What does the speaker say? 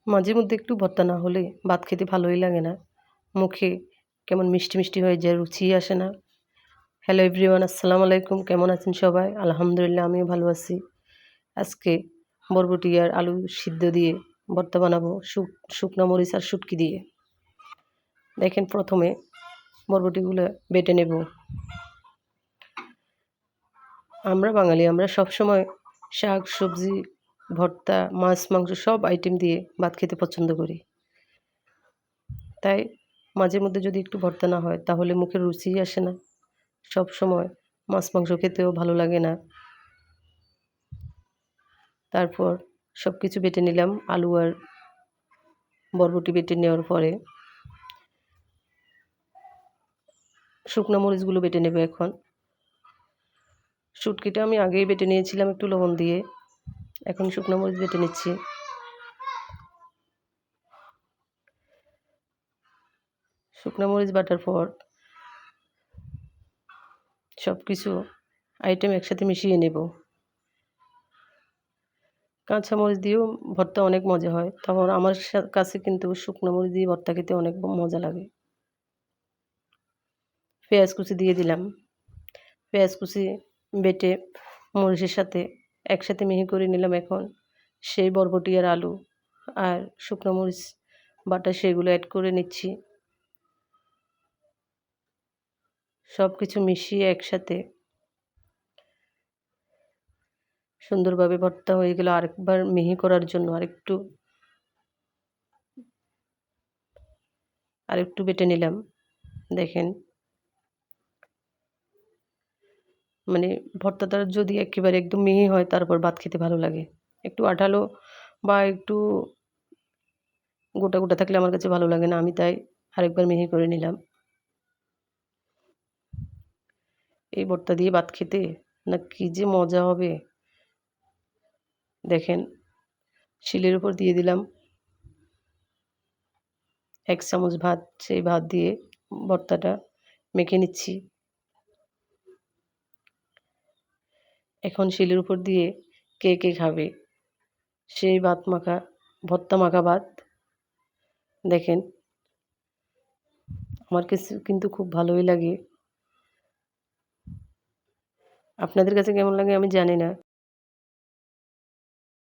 মাঝে মধ্যে একটু ভর্তা না হলে ভাত খেতে ভালোই লাগে না। মুখে কেমন মিষ্টি, মিষ্টি হয়ে যায়, রুচিই আসে না। হ্যালো এভরিওয়ান, আসসালামু আলাইকুম। কেমন আছেন সবাই? আলহামদুলিল্লাহ আমিও ভালো আছি। আজকে বরবটি আর আলু সিদ্ধ দিয়ে ভর্তা বানাবো শুকনা মরিচ আর শুটকি দিয়ে। দেখেন প্রথমে বরবটিগুলো বেটে নেব। আমরা বাঙালি, আমরা সবসময় শাক, সবজি, ভর্তা, মাছ, মাংস সব আইটেম দিয়ে ভাত খেতে পছন্দ করি। তাই মাঝে মধ্যে যদি একটু ভর্তা না হয় তাহলে মুখের রুচিই আসে না। সবসময় মাছ মাংস খেতেও ভালো লাগে না। তারপর সবকিছু বেটে নিলাম। আলু আর বরবটি বেটে নেওয়ার পরে শুকনো মরিচগুলো বেটে নেব এখন। শুটকিটা আমি আগেই বেটে নিয়েছিলাম একটু লবণ দিয়ে। এখন শুকনো মরিচ বেটে নিচ্ছি। শুকনো মরিচ বাটার পর সবকিছু আইটেম একসাথে মিশিয়ে নেব। কাঁচা মরিচ দিয়েও ভর্তা অনেক মজা হয়। তারপর আমার কাছে কিন্তু শুকনো মরিচ দিয়ে ভর্তা খেতে অনেক মজা লাগে। পেঁয়াজ কুচি দিয়ে দিলাম। পেঁয়াজ কুচি বেটে মরিচের সাথে একসাথে মিহি করে নিলাম এখন। সেই বরবটি আর আলু আর শুকনো মরিচ বাটা সেগুলো অ্যাড করে নিচ্ছি। সব কিছু মিশিয়ে একসাথে সুন্দরভাবে ভর্তা হয়ে গেল। আরেকবার মিহি করার জন্য আরেকটু বেটে নিলাম। দেখেন মানে ভর্তাটা যদি একেবারে একদম মিহি হয় তারপর ভাত খেতে ভালো লাগে। একটু আঠালো বা একটু গোটা, গোটা থাকলে আমার কাছে ভালো লাগে না। আমি তাই আরেকবার মিহি করে নিলাম। এই ভর্তা দিয়ে ভাত খেতে না কি যে মজা হবে। দেখেন শিলের উপর দিয়ে দিলাম ১ চামচ ভাত। সেই ভাত দিয়ে ভর্তাটা মেখে নিচ্ছি। এখন শিলের উপর দিয়ে কে, কে খাবে সেই ভাত মাখা ভর্তা মাখা ভাত। দেখেন আমার কাছে কিন্তু খুব ভালোই লাগে। আপনাদের কাছে কেমন লাগে আমি জানি না।